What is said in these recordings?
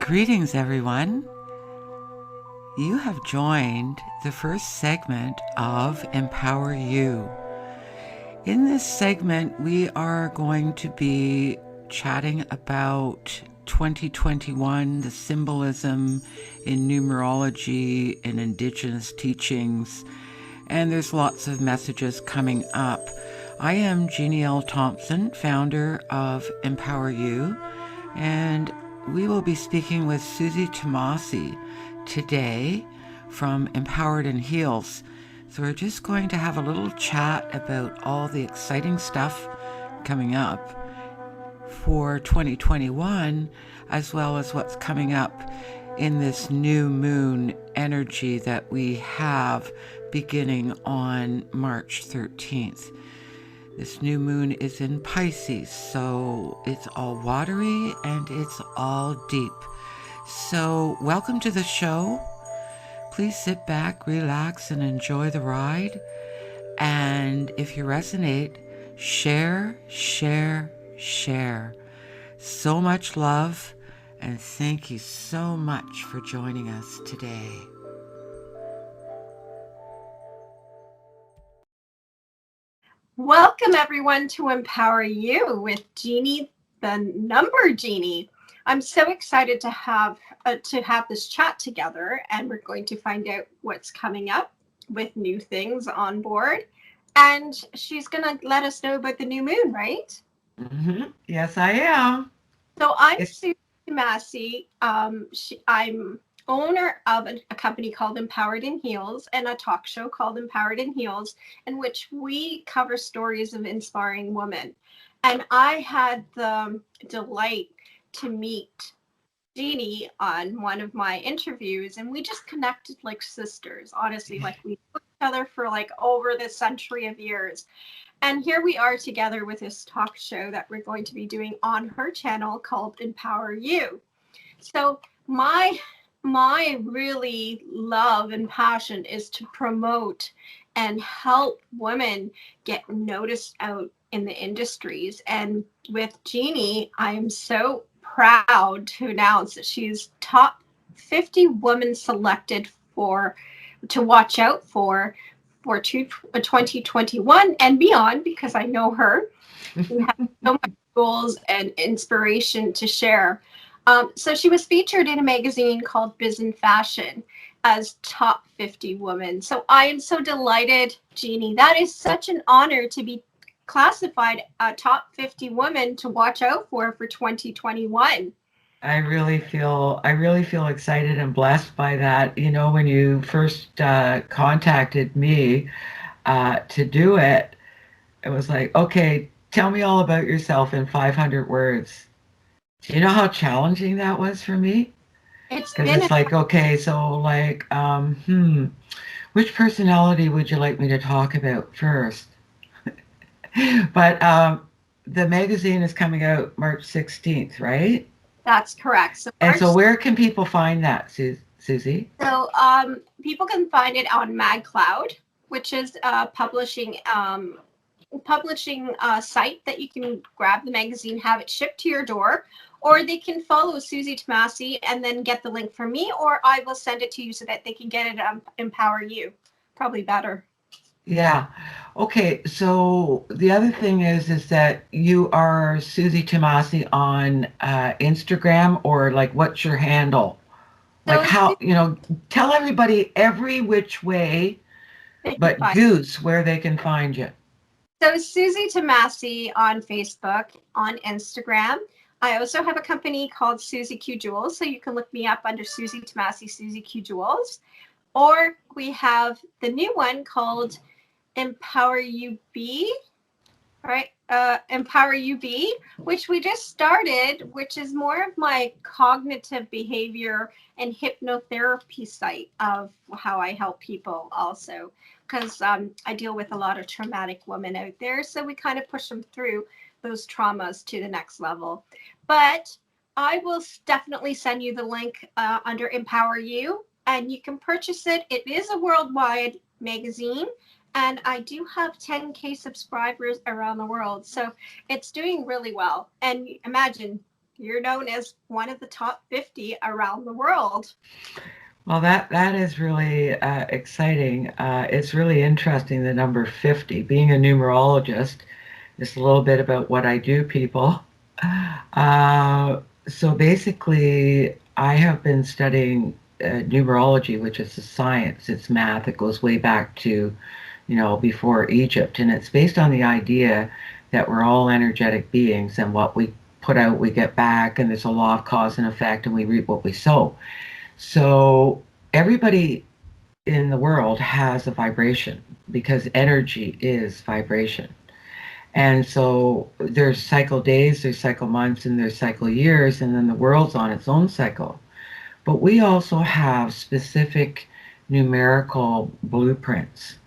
Greetings, everyone. You have joined the first segment of Empower You. In this segment, we are going to be chatting about 2021, the symbolism in numerology and indigenous teachings, and there's lots of messages coming up. I am Jeanne Thompson, founder of Empower You, and we will be speaking with Suzy Tamasy today from Empowered and Heals. So we're just going to have a little chat about all the exciting stuff coming up for 2021, as well as what's coming up in this new moon energy that we have beginning on March 13th. This new moon is in Pisces, so it's all watery and it's all deep. So welcome to the show. Please sit back, relax, and enjoy the ride. And if you resonate, share, share, share. So much love, and thank you so much for joining us today. Welcome everyone to Empower You with Jeanne, the number Jeanne. I'm so excited to have this chat together, and we're going to find out what's coming up with new things on board. And she's going to let us know about the new moon, right? Mm-hmm. Yes, I am. So I'm Suzy Tamasy. I'm owner of a company called Empowered and Heals and a talk show called Empowered and Heals, in which we cover stories of inspiring women. And I had the delight to meet Jeanne on one of my interviews, and we just connected like sisters, honestly, like we knew each other for like over the century of years. And here we are together with this talk show that we're going to be doing on her channel called Empower You. So my really love and passion is to promote and help women get noticed out in the industries. And with Jeanne, I am so proud to announce that she's top 50 women selected to watch out for 2021 and beyond, because I know her. We have so much goals and inspiration to share. So she was featured in a magazine called Biz and Fashion as top 50 women. So I am so delighted, Jeanne. That is such an honor to be classified a top 50 women to watch out for 2021. I really feel excited and blessed by that. You know, when you first contacted me to do it, it was like, okay, tell me all about yourself in 500 words. Do you know how challenging that was for me? Because it's like, okay, so like, which personality would you like me to talk about first? But the magazine is coming out March 16th, right? That's correct. So where can people find that, Suzy? So people can find it on MagCloud, which is a publishing site that you can grab the magazine, have it shipped to your door, or they can follow Suzy Tamasy and then get the link from me, or I will send it to you so that they can get it Empower You. Probably better. Yeah. Okay. So the other thing is that you are Suzy Tamasy on Instagram, or like, what's your handle? Like, how, tell everybody every which way, but goose, where they can find you. So Suzy Tamasy on Facebook, on Instagram. I also have a company called Suzy Q Jewels, so you can look me up under Suzy Tamasy, Suzy Q Jewels. Or we have the new one called Empower You Be, right? Empower You Be, which we just started, which is more of my cognitive behavior and hypnotherapy site of how I help people also, because I deal with a lot of traumatic women out there. So we kind of push them through those traumas to the next level. But I will definitely send you the link under Empower You, and you can purchase it. It is a worldwide magazine, and I do have 10K subscribers around the world. So it's doing really well. And imagine You're known as one of the top 50 around the world. Well, that is really exciting. It's really interesting, the number 50. Being a numerologist, just a little bit about what I do, people. So basically, I have been studying numerology, which is a science. It's math. It goes way back to, before Egypt, and it's based on the idea that we're all energetic beings, and what we put out, we get back, and there's a law of cause and effect, and we reap what we sow. So everybody in the world has a vibration because energy is vibration. And so there's cycle days, there's cycle months, and there's cycle years, and then the world's on its own cycle. But we also have specific numerical blueprints,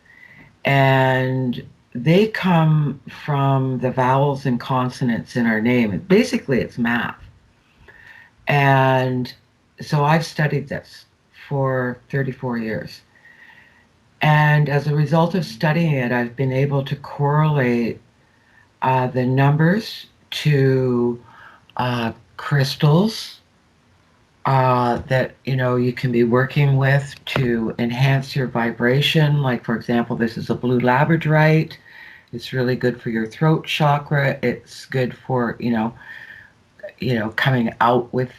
and they come from the vowels and consonants in our name. Basically, it's math. And so I've studied this for 34 years. And as a result of studying it, I've been able to correlate the numbers to crystals that you can be working with to enhance your vibration. Like, for example, this is a blue labradorite. It's really good for your throat chakra. It's good for coming out with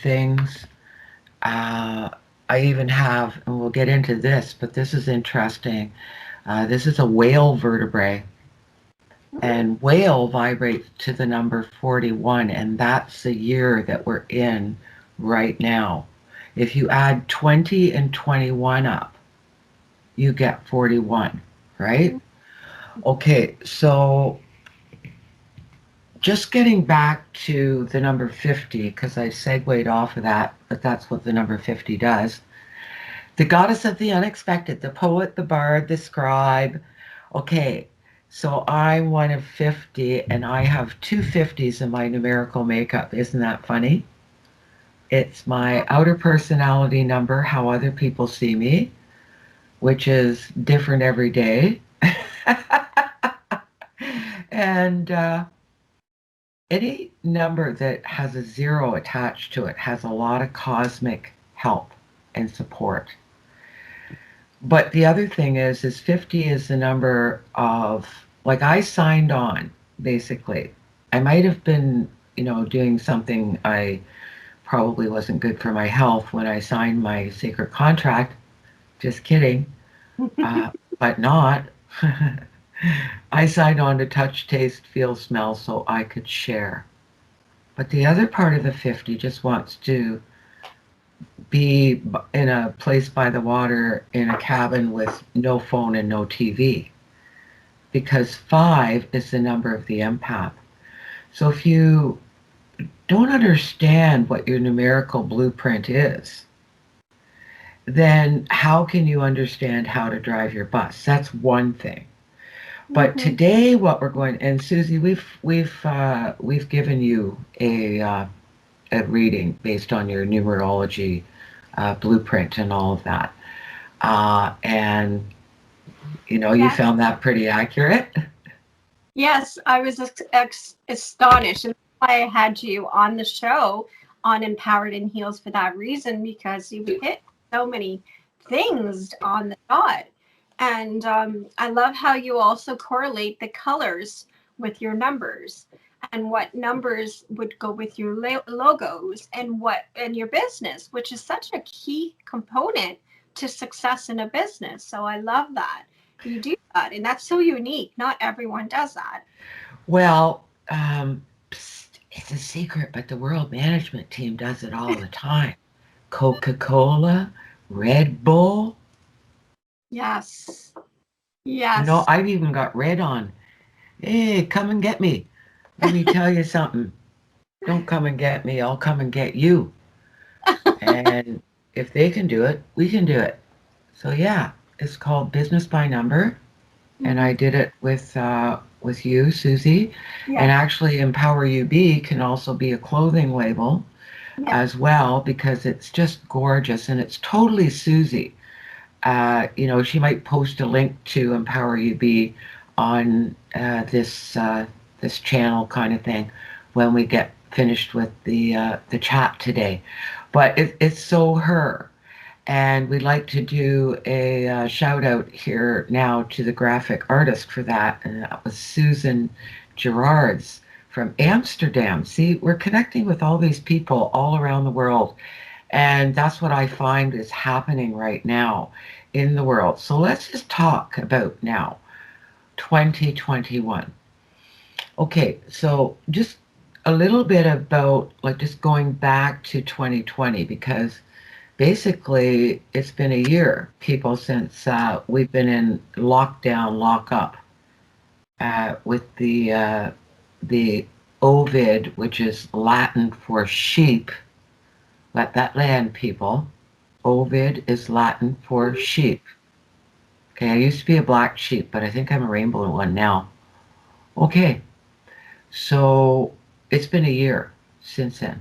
things. I even have, and we'll get into this, but this is interesting. This is a whale vertebrae, and whale vibrates to the number 41, and that's the year that we're in right now. If you add 20 and 21 up, you get 41, right? Okay, so just getting back to the number 50, because I segued off of that, but that's what the number 50 does. The goddess of the unexpected, the poet, the bard, the scribe. Okay, so I'm one of 50, and I have two 50s in my numerical makeup. Isn't that funny? It's my outer personality number, how other people see me, which is different every day. And any number that has a 0 attached to it has a lot of cosmic help and support. But the other thing is 50 is the number of, like, I signed on, basically. I might have been, doing something I probably wasn't good for my health when I signed my sacred contract. Just kidding. But not. I signed on to touch, taste, feel, smell so I could share. But the other part of the 50 just wants to be in a place by the water in a cabin with no phone and no TV. Because 5 is the number of the empath. So if you don't understand what your numerical blueprint is, then how can you understand how to drive your bus? That's one thing. But today, what we're going, and Suzy, we've given you a reading based on your numerology blueprint and all of that, and you found that pretty accurate. Yes, I was astonished, and that's why I had you on the show on Empowered in Heels for that reason, because you hit so many things on the dot. And I love how you also correlate the colors with your numbers and what numbers would go with your logos and your business, which is such a key component to success in a business. So I love that you do that, and that's so unique. Not everyone does that. Well, it's a secret, but the world management team does it all the time. Coca-Cola, Red Bull. Yes. Yes. I've even got red on. Hey, come and get me. Let me tell you something. Don't come and get me. I'll come and get you. And if they can do it, we can do it. So yeah, it's called Business by Number. And I did it with you, Suzy. Yeah. And actually, Empower UB can also be a clothing label as well, because it's just gorgeous and it's totally Suzy. She might post a link to Empower UB on this channel kind of thing when we get finished with the chat today, but it's so her. And we'd like to do a shout out here now to the graphic artist for that. And that was Susan Gerards from Amsterdam. See, we're connecting with all these people all around the world. And that's what I find is happening right now in the world. So let's just talk about now 2021. Okay, so just a little bit about like just going back to 2020 because basically it's been a year, people, since we've been in lockdown, lockup with the Ovid, which is Latin for sheep. Let that land, people. Ovid is Latin for sheep. Okay, I used to be a black sheep, but I think I'm a rainbow one now. Okay, so it's been a year since then.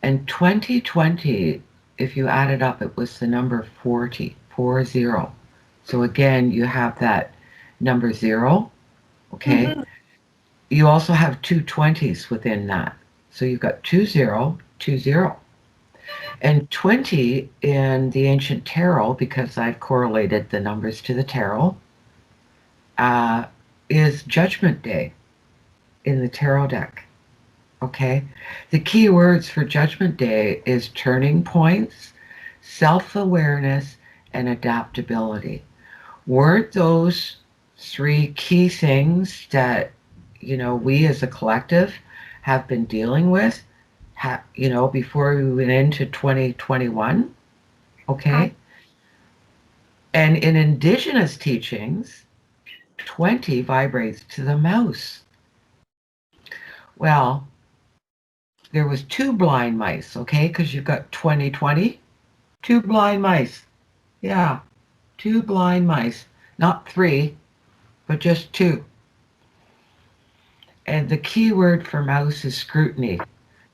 And 2020, if you add it up, it was the number 40, 40. So again, you have that number 0, okay? Mm-hmm. You also have two 20s within that. So you've got 20, 20. And 20 in the ancient tarot, because I've correlated the numbers to the tarot, is Judgment Day in the tarot deck. Okay? The key words for Judgment Day is turning points, self-awareness, and adaptability. Weren't those three key things that, we as a collective have been dealing with, before we went into 2021? Okay? And in indigenous teachings, 20 vibrates to the mouse. Well, there was two blind mice, okay? Because you've got 2020, two blind mice. Yeah, two blind mice. Not three, but just two. And the key word for mouse is scrutiny.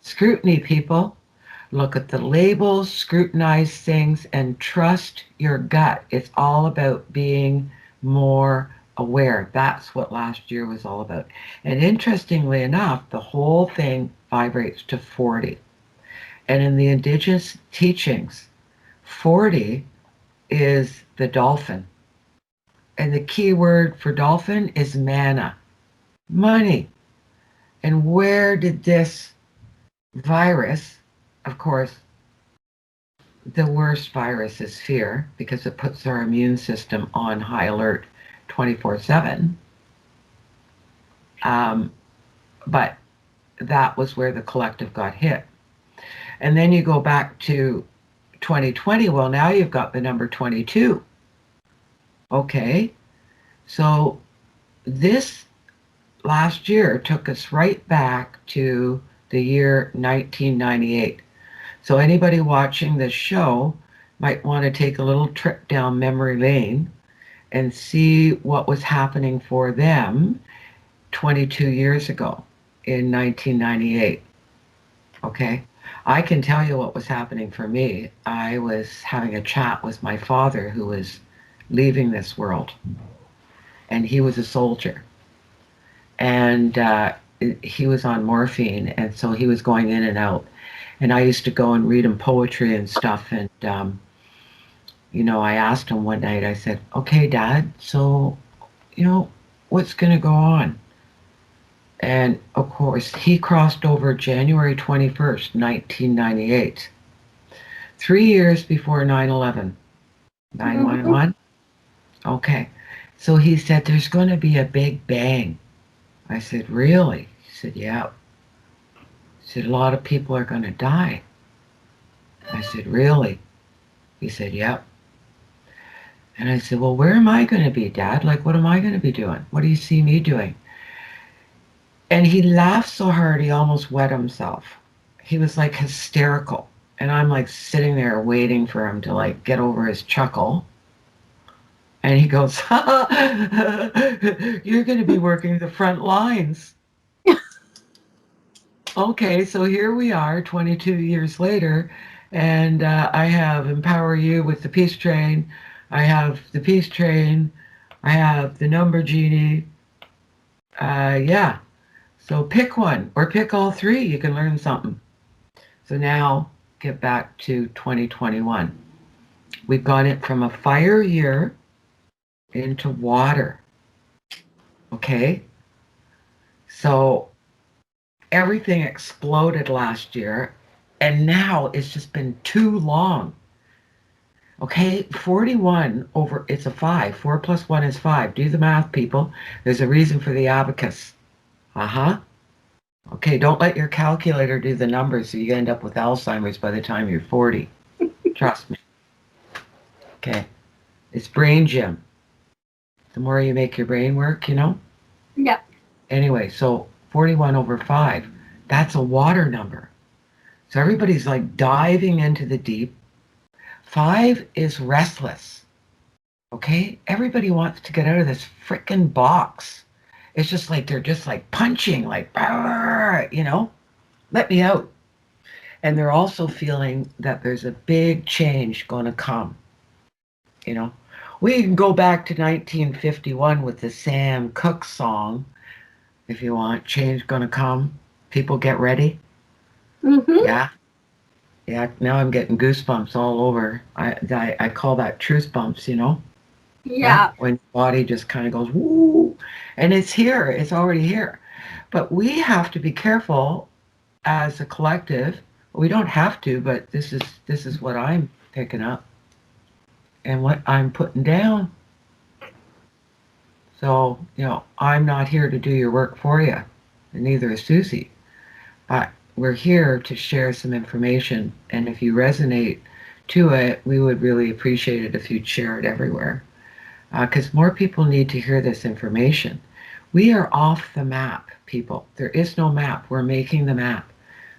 Scrutiny, people. Look at the labels, scrutinize things, and trust your gut. It's all about being more aware. That's what last year was all about. And interestingly enough, the whole thing vibrates to 40. And in the indigenous teachings, 40 is the dolphin. And the key word for dolphin is mana, money. And where did this virus, of course, the worst virus is fear because it puts our immune system on high alert 24/7. But that was where the collective got hit. And then you go back to 2020. Well, now you've got the number 22. Okay. So this last year took us right back to the year 1998. So anybody watching this show might want to take a little trip down memory lane and see what was happening for them 22 years ago in 1998. Okay? I can tell you what was happening for me. I was having a chat with my father who was leaving this world. And he was a soldier. And he was on morphine, and so he was going in and out. And I used to go and read him poetry and stuff. And, I asked him one night, I said, okay, Dad, so, what's going to go on? And, of course, he crossed over January 21st, 1998. 3 years before 9/11. 9/11? Okay. So he said, there's going to be a big bang. I said, really? He said, yeah. He said, a lot of people are going to die. I said, really? He said, yep. And I said, well, where am I going to be, Dad? Like, what am I going to be doing? What do you see me doing? And he laughed so hard he almost wet himself. He was like hysterical. And I'm like sitting there waiting for him to like get over his chuckle. And he goes, you're going to be working the front lines. Okay, so here we are 22 years later, and I have Empower You with the Peace Train. I have the Peace Train. I have the Number Genie. Yeah. So pick one or pick all three. You can learn something. So now get back to 2021. We've gone it from a fire year into water. Okay? So everything exploded last year, and now it's just been too long. Okay, 41 over, it's a 5. 4 plus 1 is 5. Do the math, people. There's a reason for the abacus. Uh-huh. Okay, don't let your calculator do the numbers so you end up with Alzheimer's by the time you're 40. Trust me. Okay, it's brain gym. The more you make your brain work, you know? Yeah. Anyway, so 41 over 5, that's a water number. So everybody's like diving into the deep. 5 is restless. Okay? Everybody wants to get out of this frickin' box. It's just like they're just like punching, like, you know, let me out. And they're also feeling that there's a big change going to come. You know, we can go back to 1951 with the Sam Cooke song if you want. Change going to come. People get ready. Mm-hmm. Yeah. Yeah, now I'm getting goosebumps all over. I call that truth bumps, you know? Yeah. When your body just kind of goes, woo. And it's here. It's already here. But we have to be careful as a collective. We don't have to, but this is what I'm picking up and what I'm putting down. So, you know, I'm not here to do your work for you, and neither is Suzy. But we're here to share some information, and if you resonate to it, we would really appreciate it if you'd share it everywhere. Because more people need to hear this information. We are off the map, people. There is no map. We're making the map.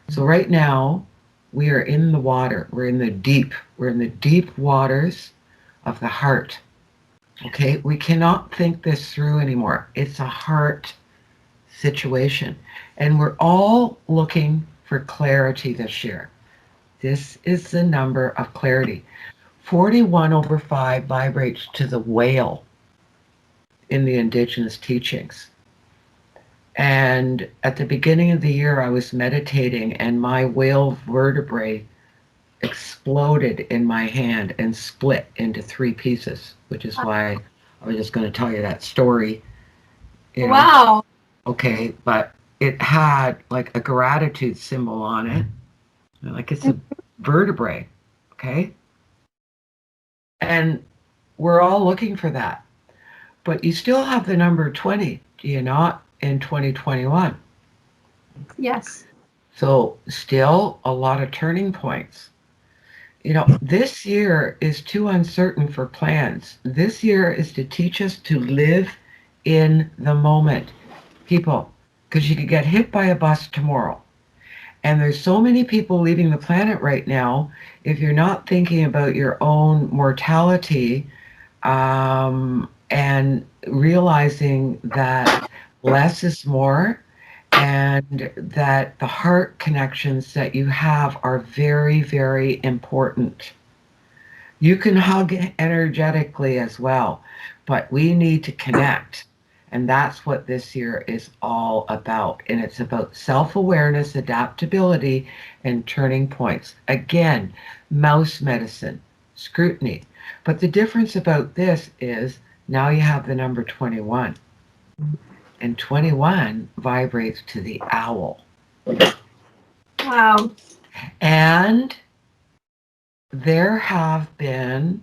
So right now, we are in the water. We're in the deep. We're in the deep waters of the heart. Okay? We cannot think this through anymore. It's a heart situation. And we're all looking for clarity this year. This is the number of clarity. 41 over 5 vibrates to the whale in the indigenous teachings. And at the beginning of the year, I was meditating, and my whale vertebrae exploded in my hand and split into 3 pieces, which is why I was just going to tell you that story. You know, Wow. okay, but it had like a gratitude symbol on it, like it's a vertebrae, okay? And we're all looking for that. But you still have the number 20, do you not, in 2021? Yes. So still a lot of turning points. You know, this year is too uncertain for plans. This year is to teach us to live in the moment, people, because you could get hit by a bus tomorrow. And there's so many people leaving the planet right now. If you're not thinking about your own mortality, and realizing that less is more, and that the heart connections that you have are very, very important. You can hug energetically as well, but we need to connect. And that's what this year is all about. And it's about self awareness, adaptability, and turning points. Again, mouse medicine, scrutiny. But the difference about this is now you have the number 21. And 21 vibrates to the owl. Wow. And there have been,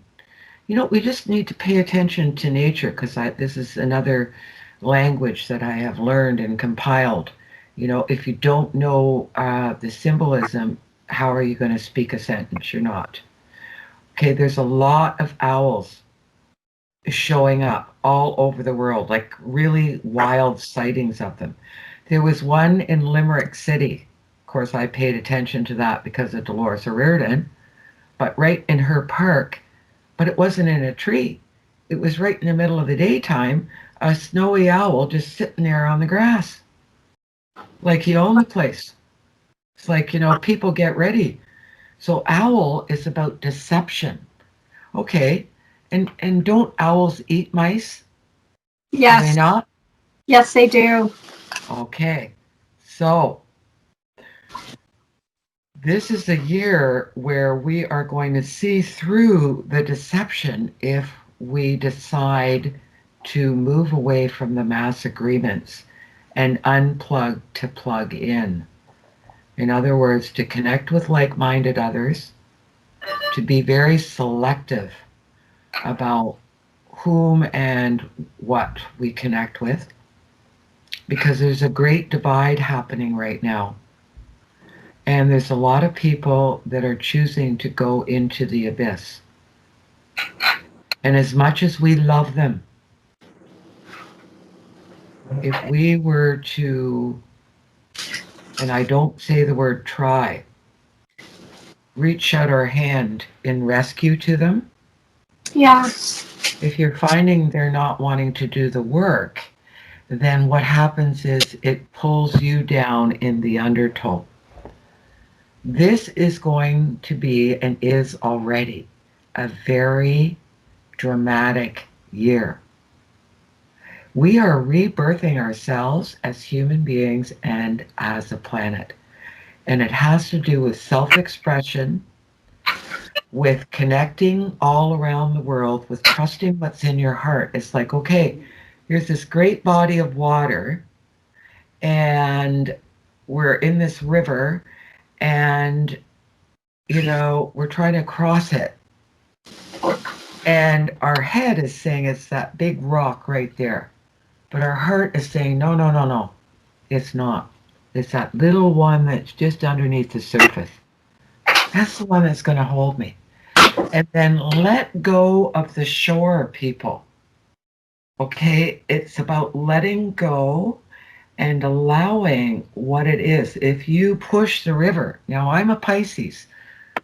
you know, we just need to pay attention to nature, because this is another language that I have learned and compiled. You know, if you don't know the symbolism, how are you going to speak a sentence? You're not. Okay, there's a lot of owls showing up all over the world, like really wild sightings of them. There was one in Limerick City. Of course, I paid attention to that because of Dolores O'Riordan, but right in her park, but it wasn't in a tree. It was right in the middle of the daytime, a snowy owl just sitting there on the grass, like he owned the place. It's like, you know, people get ready. So owl is about deception. Okay, and don't owls eat mice? Do they Yes. not? Yes, they do. Okay. So this is a year where we are going to see through the deception if we decide to move away from the mass agreements and unplug to plug in. In other words, to connect with like-minded others, to be very selective about whom and what we connect with, because there's a great divide happening right now. And there's a lot of people that are choosing to go into the abyss. And as much as we love them, if we were to, and I don't say the word try, reach out our hand in rescue to them, Yeah. if you're finding they're not wanting to do the work, then what happens is it pulls you down in the undertow. This is going to be, and is already, a very dramatic year. We are rebirthing ourselves as human beings and as a planet. And it has to do with self-expression, with connecting all around the world, with trusting what's in your heart. It's like, okay, here's this great body of water, and we're in this river, and, we're trying to cross it. And our head is saying it's that big rock right there. But our heart is saying, no, no, no, no, it's not. It's that little one that's just underneath the surface. That's the one that's going to hold me. And then let go of the shore, people. Okay? It's about letting go and allowing what it is. If you push the river, now I'm a Pisces,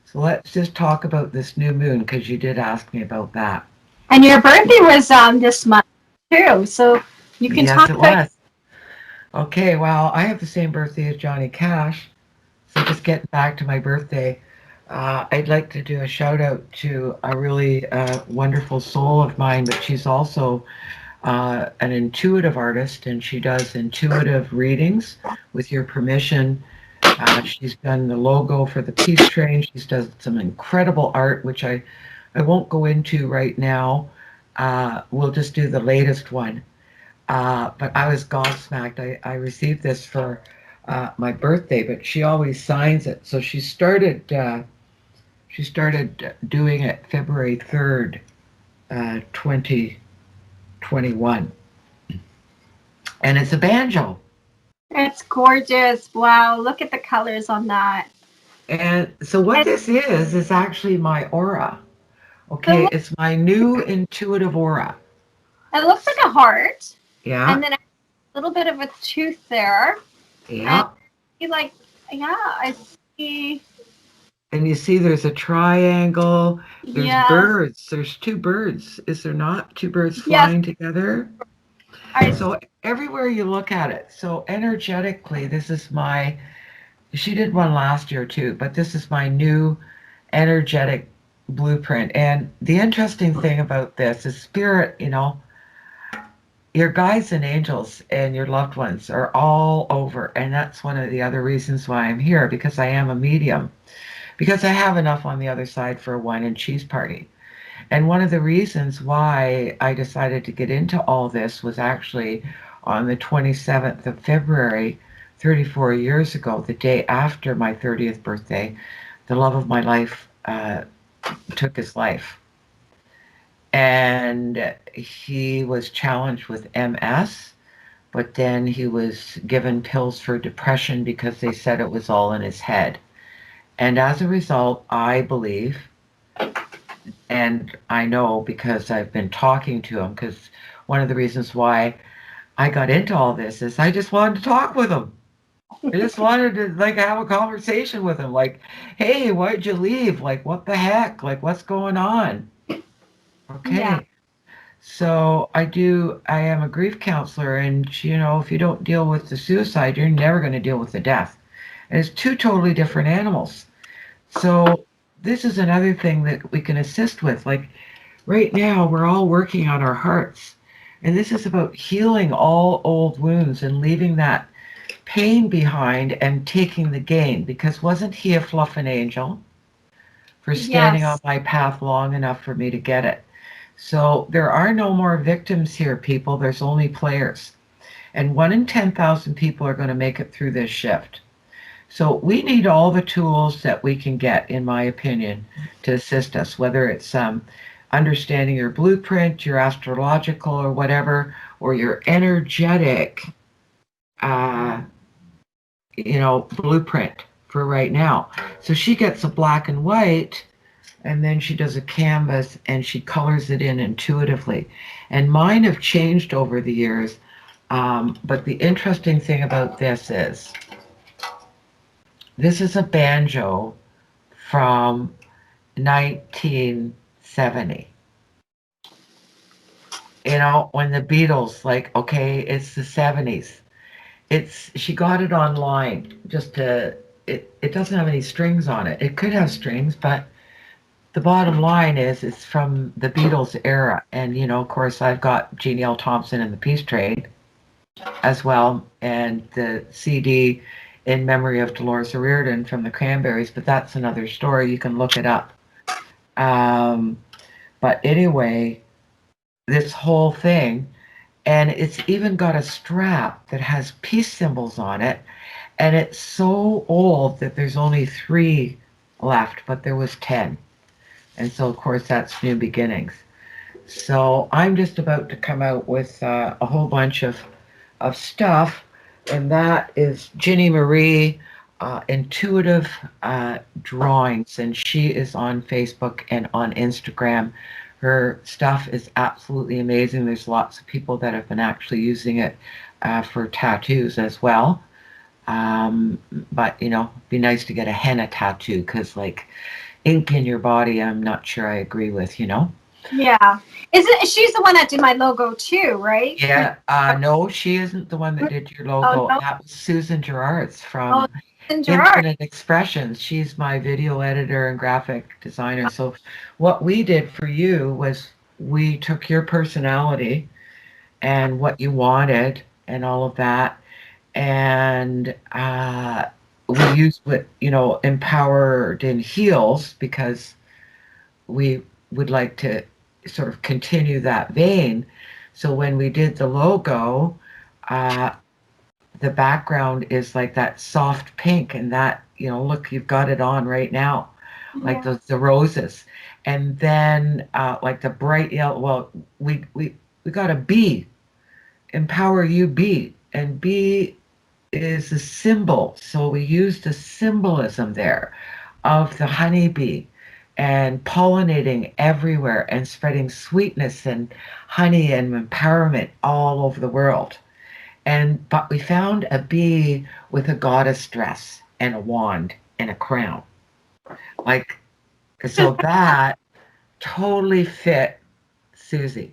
so let's just talk about this new moon, because you did ask me about that. And your birthday was this month too, so you can Yes, talk it about. was. Okay, well, I have the same birthday as Johnny Cash, so just getting back to my birthday, I'd like to do a shout out to a really wonderful soul of mine, but she's also an intuitive artist, and she does intuitive readings with your permission. She's done the logo for the Peace Train. She's done some incredible art, which I won't go into right now. We'll just do the latest one. But I was gobsmacked. I received this for my birthday, but she always signs it. So she started doing it February 3rd, 2021. And it's a banjo. It's gorgeous. Wow, look at the colors on that. And so what this is actually my aura. Okay, it's my new intuitive aura. It looks like a heart. Yeah. And then a little bit of a tooth there. Yeah. And I see. And you see there's a triangle. There's birds. There's two birds. Is there not? Two birds flying together? So everywhere you look at it. So energetically, this is she did one last year too, but this is my new energetic blueprint. And the interesting thing about this is spirit, your guides and angels and your loved ones are all over. And that's one of the other reasons why I'm here, because I am a medium. Because I have enough on the other side for a wine and cheese party. And one of the reasons why I decided to get into all this was actually on the 27th of February, 34 years ago, the day after my 30th birthday, the love of my life took his life. And he was challenged with MS, but then he was given pills for depression because they said it was all in his head. And as a result, I believe, and I know because I've been talking to him, because one of the reasons why I got into all this is I just wanted to talk with him. I just wanted to have a conversation with him. Like, hey, why'd you leave? Like, what the heck? Like, what's going on? Okay. Yeah. So I am a grief counselor, and if you don't deal with the suicide, you're never going to deal with the death. And it's two totally different animals. So this is another thing that we can assist with. Like right now, we're all working on our hearts. And this is about healing all old wounds and leaving that pain behind and taking the gain, because wasn't he a fluffing angel for standing on Yes. my path long enough for me to get it? So there are no more victims here, people. There's only players. And 1 in 10,000 people are going to make it through this shift. So we need all the tools that we can get, in my opinion, to assist us, whether it's understanding your blueprint, your astrological or whatever, or your energetic, uh, blueprint for right now. So she gets a black and white, and then she does a canvas and she colors it in intuitively. And mine have changed over the years. But the interesting thing about this is a banjo from 1970. When the Beatles, like, okay, it's the 70s. She got it online it doesn't have any strings on it. It could have strings, but the bottom line is it's from the Beatles era. And, of course, I've got Jeanne Thompson and the Peace Trade as well, and the CD in memory of Dolores O'Riordan from the Cranberries, but that's another story. You can look it up. But anyway, this whole thing, and it's even got a strap that has peace symbols on it, and it's so old that there's only 3 left, but there was 10. And so, of course, that's new beginnings. So I'm just about to come out with a whole bunch of stuff, and that is Ginny Marie Intuitive Drawings, and she is on Facebook and on Instagram. Her stuff is absolutely amazing. There's lots of people that have been actually using it for tattoos as well. But it'd be nice to get a henna tattoo, because like ink in your body, I'm not sure I agree with. Yeah. She's the one that did my logo too, right? Yeah, no, she isn't the one that did your Oh logo. no. That was Susan Gerard's Oh, from and Gerard. Infinite Expressions. She's my video editor and graphic designer. So what we did for you was we took your personality and what you wanted and all of that, and we used what Empowered in Heels, because we would like to sort of continue that vein. So when we did the logo, uh, the background is like that soft pink, and that, look, you've got it on right now, like Yeah. the roses. And then like the bright yellow, well, we got a bee, Empower You Bee, and bee is a symbol. So we used the symbolism there of the honeybee and pollinating everywhere and spreading sweetness and honey and empowerment all over the world. But we found a bee with a goddess dress and a wand and a crown. Like, so that totally fit Suzy.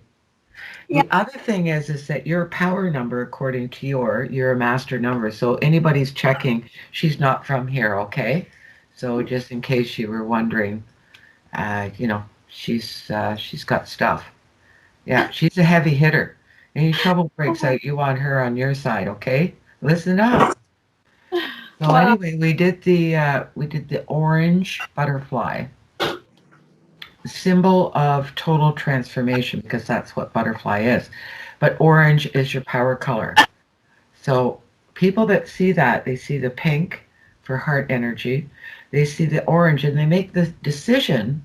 Yeah. The other thing is that your power number, according to you're a master number. So anybody's checking, she's not from here, okay? So just in case you were wondering, she's got stuff. Yeah, she's a heavy hitter. Any trouble breaks out, you want her on your side, okay? Listen up. So Well, anyway, we did the orange butterfly, symbol of total transformation, because that's what butterfly is. But orange is your power color. So people that see that, they see the pink for heart energy, they see the orange, and they make the decision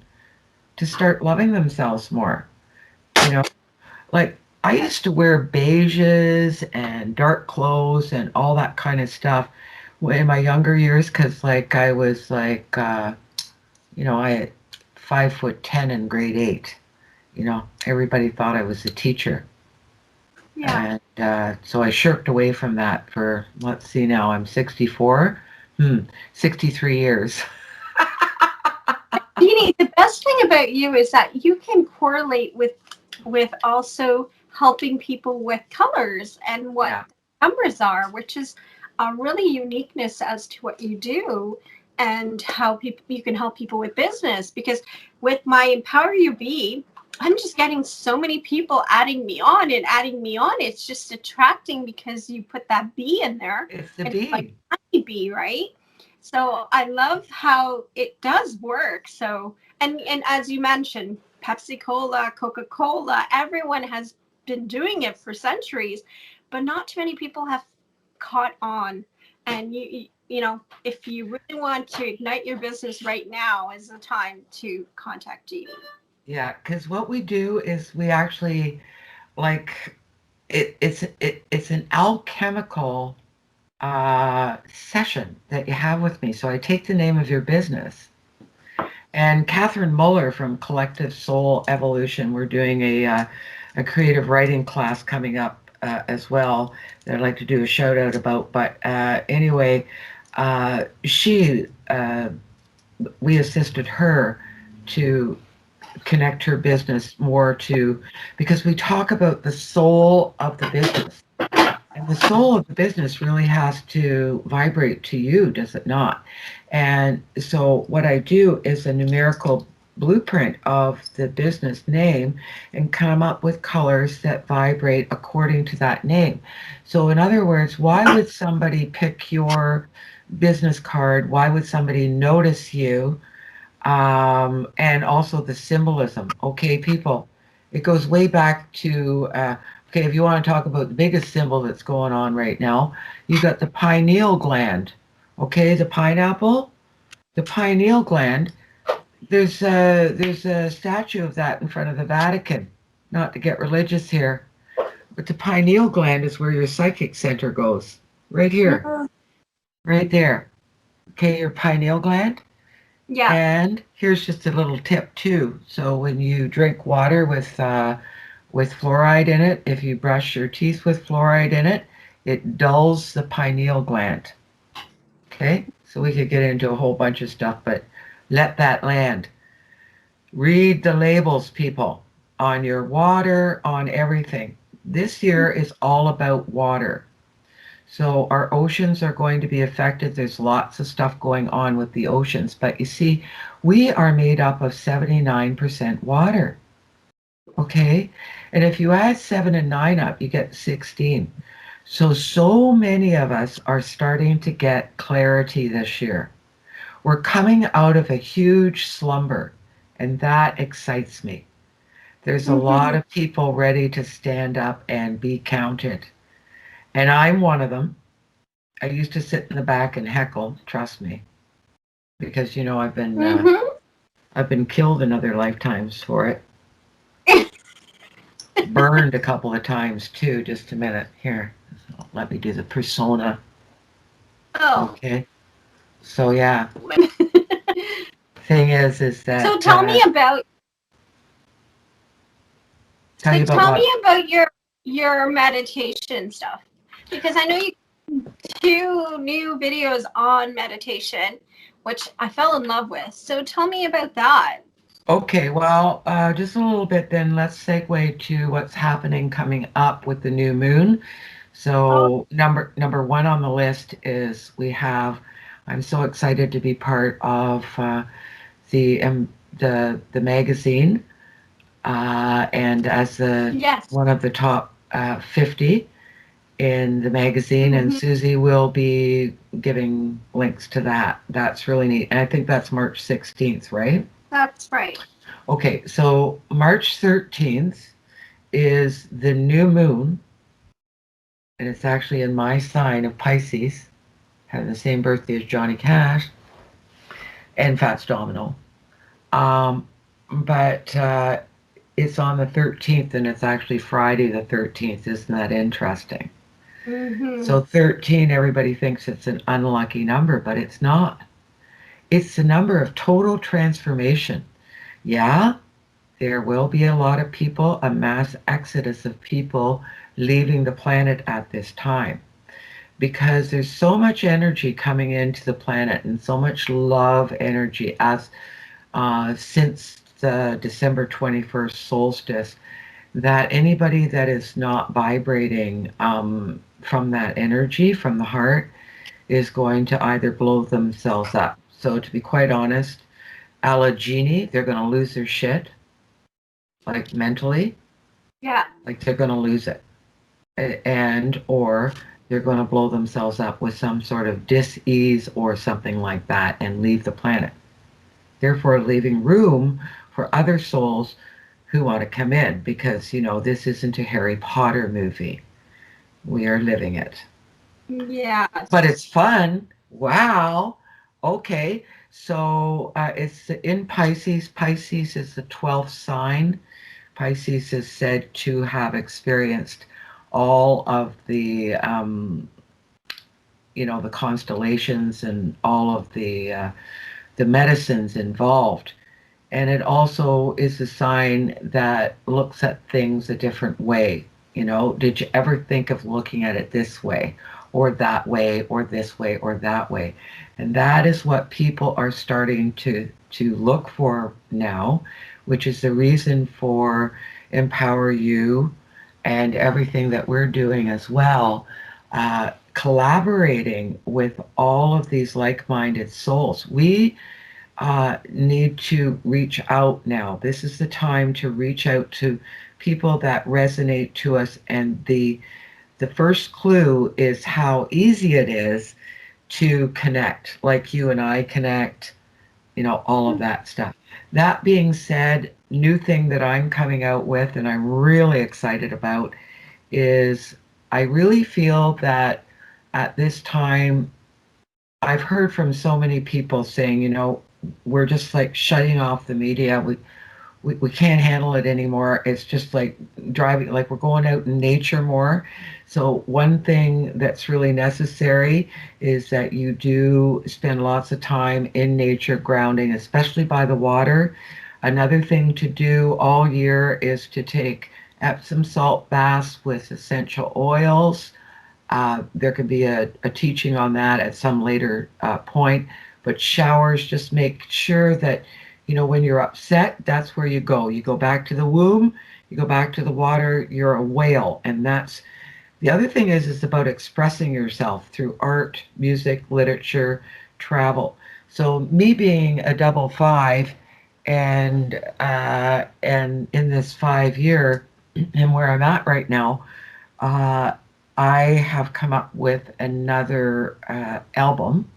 to start loving themselves more. You know, like I used to wear beiges and dark clothes and all that kind of stuff in my younger years, because like I was like, I had 5'10" in grade 8. Everybody thought I was a teacher. yeah. And so I shirked away from that for, let's see now, I'm 64. 63 years. Jeannie, the best thing about you is that you can correlate with also helping people with colors and what Yeah. numbers are, which is a really uniqueness as to what you do and how you can help people with business. Because with my Empower You Be, I'm just getting so many people adding me on and adding me on. It's just attracting because you put that bee in there. It's the And it's like bee. honey bee, right? So I love how it does work. So and as you mentioned, Pepsi Cola, Coca-Cola, everyone has been doing it for centuries, but not too many people have caught on. And you know, if you really want to ignite your business right now is the time to contact Jeanne. Yeah, because what we do is we actually like it's an alchemical session that you have with me. So I take the name of your business. And Catherine Muller from Collective Soul Evolution, we're doing a creative writing class coming up as well that I'd like to do a shout out about. But anyway, she we assisted her to connect her business more to, because we talk about the soul of the business. And the soul of the business really has to vibrate to you, does it not? And so what I do is a numerical blueprint of the business name and come up with colors that vibrate according to that name. So in other words, why would somebody pick your business card? Why would somebody notice you? And also the symbolism. Okay, people, it goes way back to, okay, if you want to talk about the biggest symbol that's going on right now, you got the pineal gland. Okay, the pineapple, the pineal gland. There's a statue of that in front of the Vatican. Not to get religious here, but the pineal gland is where your psychic center goes. Right here, Mhm. right there. Okay, your pineal gland. Yeah. And here's just a little tip too. So when you drink water with fluoride in it, if you brush your teeth with fluoride in it, it dulls the pineal gland. Okay? So we could get into a whole bunch of stuff, but let that land. Read the labels, people, on your water, on everything. This year is all about water. So our oceans are going to be affected. There's lots of stuff going on with the oceans. But you see, we are made up of 79% water. Okay? And if you add 7 and 9 up, you get 16. So many of us are starting to get clarity this year. We're coming out of a huge slumber, and that excites me. There's a lot Mhm. of people ready to stand up and be counted. And I'm one of them. I used to sit in the back and heckle, trust me, because you know Mhm. I've been killed in other lifetimes for it. Burned a couple of times too. Just a minute here. Let me do the persona. Oh. Okay. So yeah, thing is So that tell me about tell so you about tell me what? about your meditation stuff because I know you 2 new videos on meditation, which I fell in love with. So tell me about that. Okay, well, just a little bit then let's segue to what's happening coming up with the new moon. Oh. So number one on the list is I'm so excited to be part of the the magazine and as the Yes. one of the top 50 in the magazine, and Mhm. Suzy will be giving links to that. That's really neat, and I think that's March 16th, right? That's right. Okay, so March 13th is the new moon, and it's actually in my sign of Pisces, having the same birthday as Johnny Cash and Fats Domino. Um, but it's on the 13th, and it's actually Friday the 13th. Isn't that interesting? Mhm. So 13, everybody thinks it's an unlucky number, but it's not. It's the number of total transformation. Yeah, there will be a lot of people, a mass exodus of people leaving the planet at this time because there's so much energy coming into the planet and so much love energy as since the December 21st solstice that anybody that is not vibrating from that energy, from the heart, is going to either blow themselves up. So, to be quite honest, a la Jeanne, they're going to lose their shit. like mentally, Yeah. like they're going to lose it, and or they're going to blow themselves up with some sort of dis-ease or something like that and leave the planet, therefore leaving room for other souls who want to come in, because this isn't a Harry Potter movie. We are living it. But Yes. it's fun. Wow. Okay. So it's in Pisces. Pisces is the 12th sign. Pisces is said to have experienced all of the constellations and all of the medicines involved. And it also is a sign that looks at things a different way. Did you ever think of looking at it this way or that way or this way or that way? And that is what people are starting to look for now, which is the reason for Empower You and everything that we're doing as well, collaborating with all of these like-minded souls. We need to reach out now. This is the time to reach out to people that resonate to us. And the first clue is how easy it is to connect, like you and I connect, all of that stuff. That being said, new thing that I'm coming out with and I'm really excited about is I really feel that at this time, I've heard from so many people saying, we're just like shutting off the media. We can't handle it anymore. It's just like driving, like we're going out in nature more. So one thing that's really necessary is that you do spend lots of time in nature grounding, especially by the water. Another thing to do all year is to take Epsom salt baths with essential oils. There could be a teaching on that at some later point, but showers, just make sure that, when you're upset, that's where you go. You go back to the womb, you go back to the water, you're a whale. And that's the other thing is about expressing yourself through art, music, literature, travel. So me being a double five and in this 5 year and where I'm at right now, uh, I have come up with another album.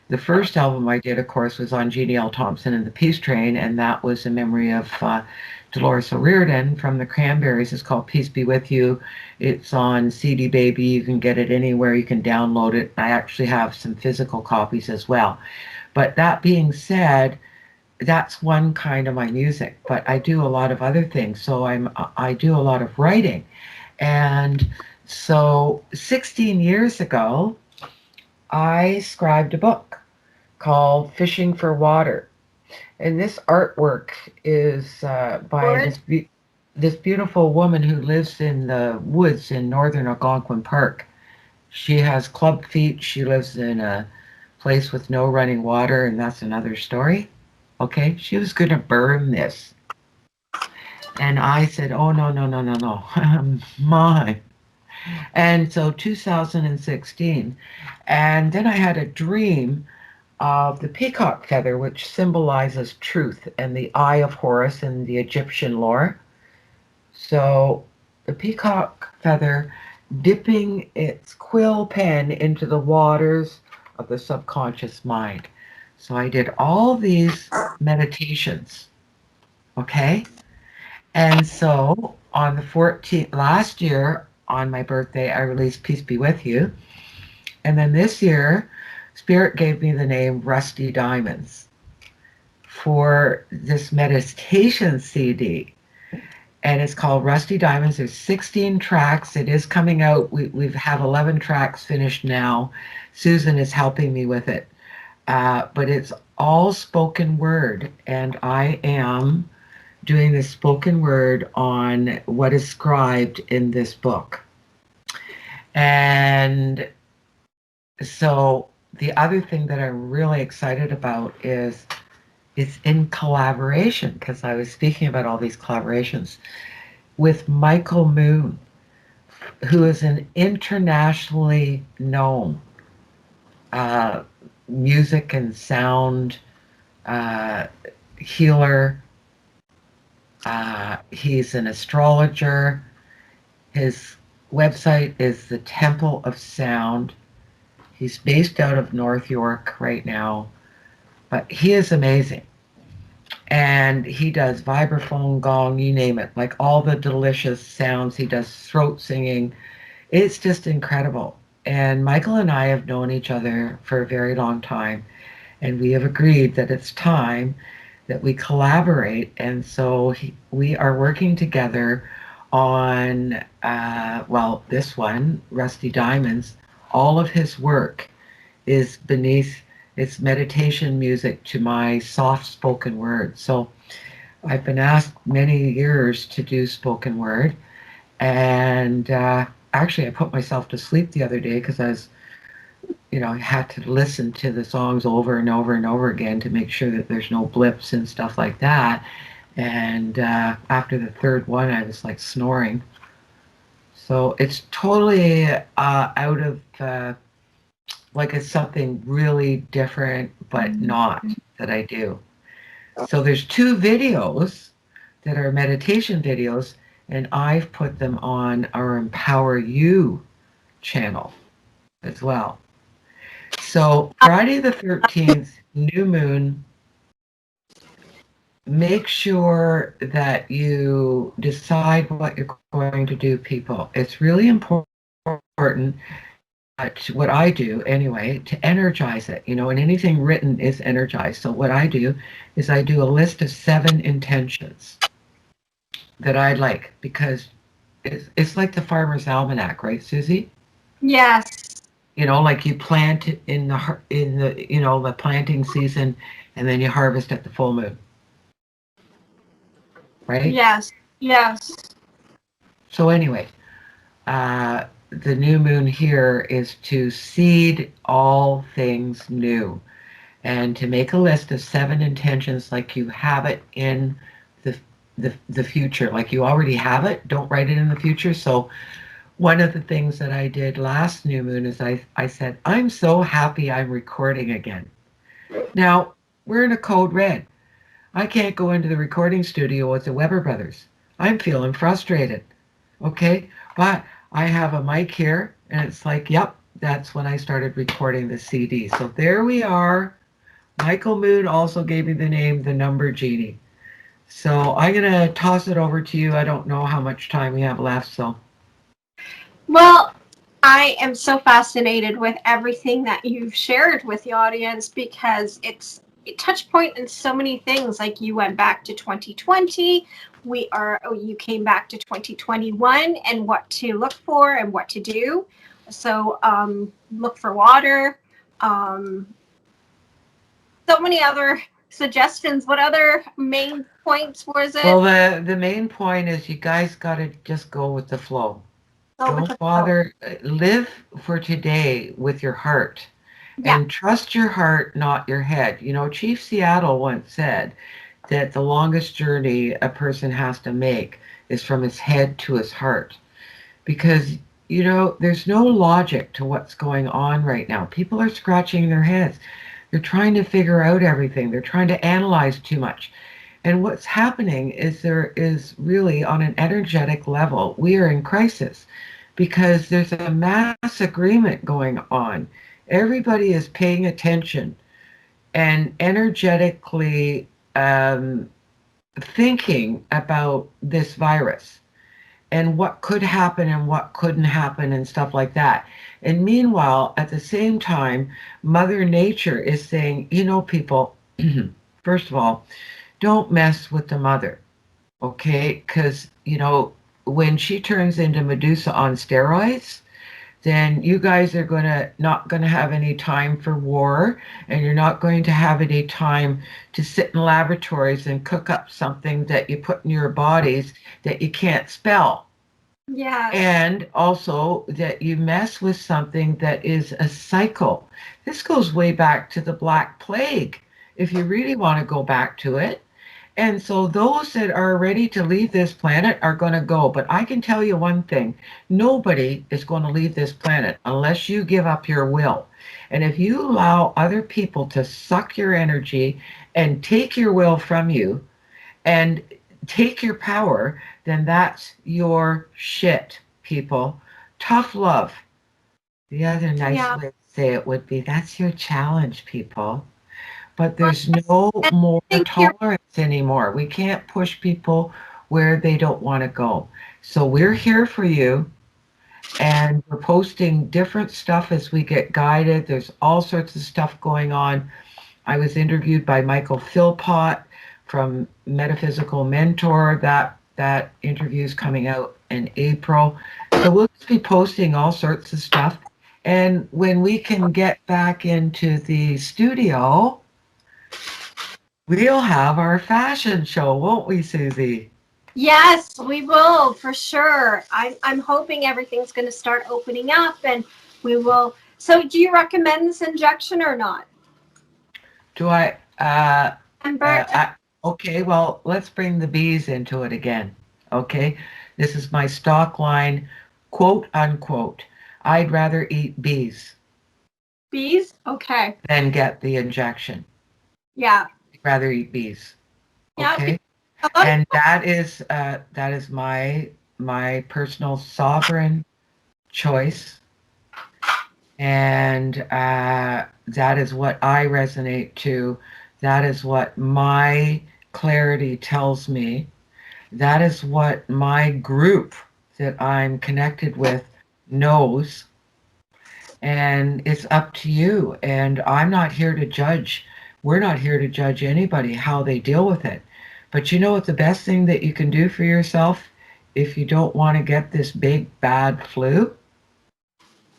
The first album I did, of course, was on Jeanne Thompson and the Peace Train, and that was in memory of Dolores O'Riordan from the Cranberries. It's called Peace Be With You. It's on CD Baby. You can get it anywhere. You can download it. I actually have some physical copies as well. But that being said, that's one kind of my music. But I do a lot of other things. So I do a lot of writing. And so 16 years ago, I scribed a book called Fishing for Water. And this artwork is by Good. this beautiful woman who lives in the woods in northern Algonquin Park. She has club feet. She lives in a place with no running water, and that's another story. Okay, she was going to burn this. And I said, oh, no, no, no, no, no, mine. And so 2016. And then I had a dream of the peacock feather, which symbolizes truth and the eye of Horus in the Egyptian lore. So the peacock feather dipping its quill pen into the waters of the subconscious mind. So I did all these meditations, okay? And so on the 14th, last year on my birthday, I released Peace Be With You. And then this year, Spirit gave me the name Rusty Diamonds for this meditation CD. And it's called Rusty Diamonds. There's 16 tracks. It is coming out. We have 11 tracks finished now. Susan is helping me with it. But it's all spoken word. And I am doing the spoken word on what is scribed in this book. And so the other thing that I'm really excited about is it's in collaboration, because I was speaking about all these collaborations with Michael Moon, who is an internationally known uh, music and sound uh, healer, He's an astrologer. His website is the Temple of Sound. He's based out of North York right now, but he is amazing. And he does vibraphone, gong, you name it, like all the delicious sounds. He does throat singing. It's just incredible. And Michael and I have known each other for a very long time, and we have agreed that it's time that we collaborate. And so we are working together on, well, this one, Rusty Diamonds. All of his work is beneath its meditation music to my soft spoken word. So I've been asked many years to do spoken word. And actually, I put myself to sleep the other day because I was, I had to listen to the songs over and over and over again to make sure that there's no blips and stuff like that. And after the third one, I was like snoring. So it's totally out of like it's something really different, but not that I do. So there's two videos that are meditation videos, and I've put them on our Empower You channel as well. So Friday the 13th, new moon, make sure that you decide what you're going to do, people. It's really important, what I do anyway, to energize it, and anything written is energized. So what I do is I do a list of 7 intentions that I like, because it's like the farmer's almanac, right, Susie? Yes. Like you plant in the planting season, and then you harvest at the full moon, right? Yes. Yes. So anyway, the new moon here is to seed all things new, and to make a list of 7 intentions like you have it in the the future, like you already have it. Don't write it in the future. So one of the things that I did last new moon is I said, I'm so happy I'm recording again. Now, we're in a code red. I can't go into the recording studio with the Weber brothers. I'm feeling frustrated. Okay? But I have a mic here, and it's like, yep, that's when I started recording the CD. So there we are. Michael Moon also gave me the name, the number Jeannie. So I'm going to toss it over to you. I don't know how much time we have left, so. Well, I am so fascinated with everything that you've shared with the audience, because it's a touch point in so many things. Like you went back to 2020, you came back to 2021, and what to look for and what to do. So look for water. So many other suggestions. What other main points was it? Well, the main point is you guys got to just go with the flow. Don't bother. Live for today with your heart. Yeah. And trust your heart, not your head. Chief Seattle once said that the longest journey a person has to make is from his head to his heart. Because, there's no logic to what's going on right now. People are scratching their heads. They're trying to figure out everything. They're trying to analyze too much. And what's happening is there is really, on an energetic level, we are in crisis, because there's a mass agreement going on. Everybody is paying attention and energetically thinking about this virus and what could happen and what couldn't happen and stuff like that. And meanwhile, at the same time, Mother Nature is saying, people, first of all, don't mess with the mother, okay? Because, when she turns into Medusa on steroids, then you guys are not gonna have any time for war, and you're not going to have any time to sit in laboratories and cook up something that you put in your bodies that you can't spell. Yeah. And also that you mess with something that is a cycle. This goes way back to the Black Plague, if you really want to go back to it. And so those that are ready to leave this planet are going to go. But I can tell you one thing, nobody is going to leave this planet unless you give up your will. And if you allow other people to suck your energy and take your will from you, and take your power, then that's your shit, people. Tough love. The other nice Yeah. way to say it would be that's your challenge, people. But Well, there's no and more I think you're tolerance anymore. We can't push people where they don't want to go. So we're here for you, and we're posting different stuff as we get guided. There's all sorts of stuff going on. I was interviewed by Michael Philpott from Metaphysical Mentor. That interview is coming out in April. So we'll just be posting all sorts of stuff. And when we can get back into the studio, we'll have our fashion show, won't we, Suzy? Yes, we will for sure. I'm hoping everything's going to start opening up and we will. So, do you recommend this injection or not? Do I? Amber, Okay, well, let's bring the bees into it again. Okay, this is my stock line, quote unquote. I'd rather eat bees bees? Okay. than get the injection. Yeah. I'd rather eat bees. Yeah. Okay, A lot of and that is my personal sovereign choice, and that is what I resonate to. That is what my clarity tells me. That is what my group that I'm connected with knows. And it's up to you. And I'm not here to judge. We're not here to judge anybody how they deal with it. But you know what the best thing that you can do for yourself if you don't want to get this big bad flu?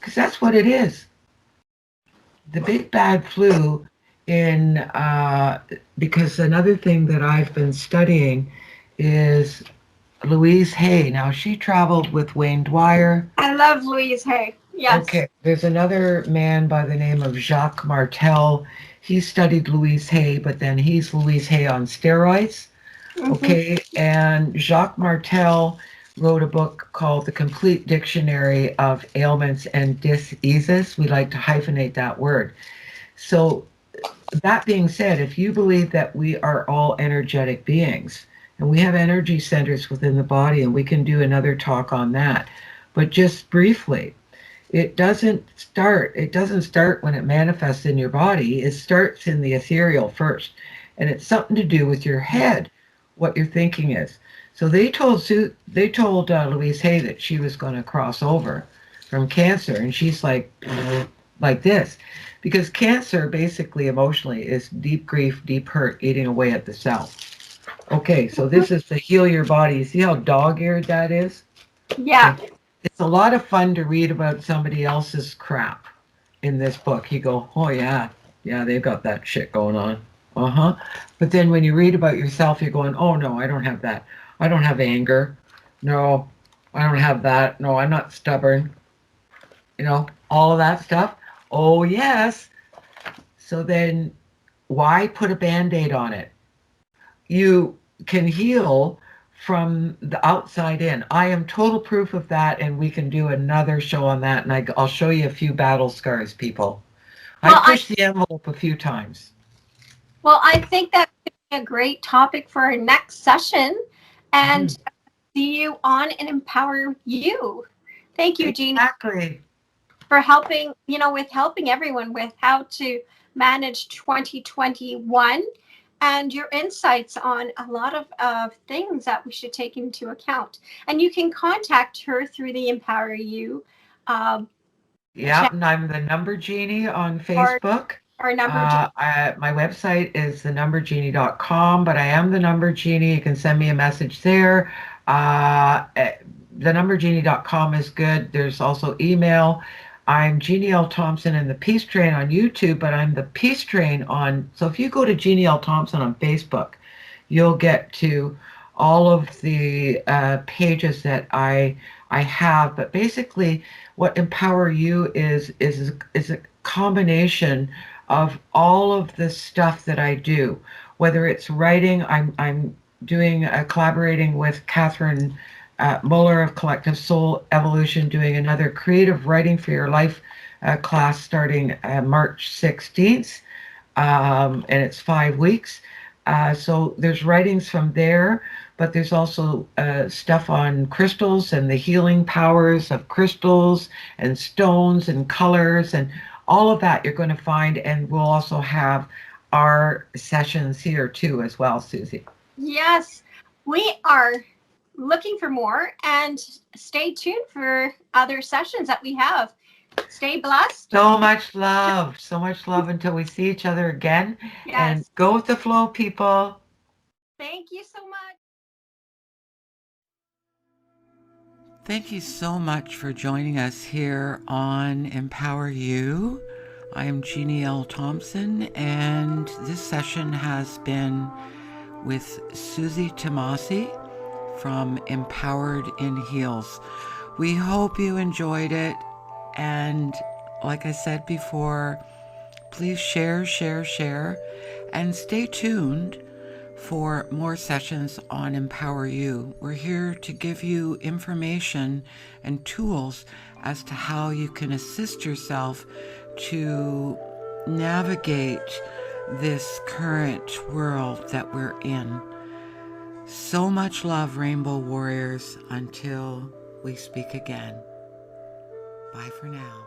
Because that's what it is. The big bad flu in because another thing that I've been studying is Louise Hay. Now, she traveled with Wayne Dwyer. I love Louise Hay. Yes. Okay, there's another man by the name of Jacques Martel. He studied Louise Hay, but then he's Louise Hay on steroids. Hmm. Okay, and Jacques Martel wrote a book called The Complete Dictionary of Ailments and Diseases. We like to hyphenate that word. So, that being said, if you believe that we are all energetic beings and we have energy centers within the body, and we can do another talk on that, but just briefly, it doesn't start when it manifests in your body. It starts in the ethereal first, and it's something to do with your head, what your thinking is. So they told Louise Hay that she was going to cross over from cancer, and she's like this, because cancer basically emotionally is deep grief, deep hurt eating away at the cell. Okay, so this is to heal your body. You see how dog-eared that is? Yeah. Okay, it's a lot of fun to read about somebody else's crap in this book. You go, oh yeah, yeah, they've got that shit going on. Uh-huh. But then when you read about yourself, you're going, oh no, I don't have that. I don't have anger. No, I don't have that. No, I'm not stubborn. All of that stuff. Oh yes. So then why put a band-aid on it? You can heal from the outside in. I am total proof of that, and we can do another show on that. And I'll show you a few battle scars, people. I Well, I pushed the envelope a few times. well, I think that could be a great topic for our next session. Mhm. And see you on and empower you. Thank you, Jeanne, Exactly. for helping, with helping everyone with how to manage 2021 and your insights on a lot of things that we should take into account. And you can contact her through the Empower You Yeah, chat and I'm the Number Genie on or, Facebook. or number. My website is thenumbergenie.com, but I am the Number Genie. You can send me a message there. Thenumbergenie.com is good. There's also email. I'm Jeanne L. Thompson and the Peace Train on YouTube, but I'm the Peace Train on. So if you go to Jeanne L. Thompson on Facebook, you'll get to all of the pages that I have. But basically, what Empower You is a combination of all of the stuff that I do, whether it's writing. I'm doing collaborating with Catherine Muller of Collective Soul Evolution, doing another creative writing for your life class starting March 16th, and it's 5 weeks. So there's writings from there, but there's also stuff on crystals and the healing powers of crystals and stones and colors and all of that you're going to find. And we'll also have our sessions here too as well, Suzy. Yes, we are looking for more, and stay tuned for other sessions that we have. Stay blessed. So much love until we see each other again. Yes. And go with the flow, people. Thank you so much. Thank you so much for joining us here on Empower You. I am Jeanne Thompson, and this session has been with Suzy Tamasy from Empowered in Heels. We hope you enjoyed it, and like I said before, please share, and stay tuned for more sessions on Empower You. We're here to give you information and tools as to how you can assist yourself to navigate this current world that we're in. So much love, Rainbow Warriors, until we speak again. Bye for now.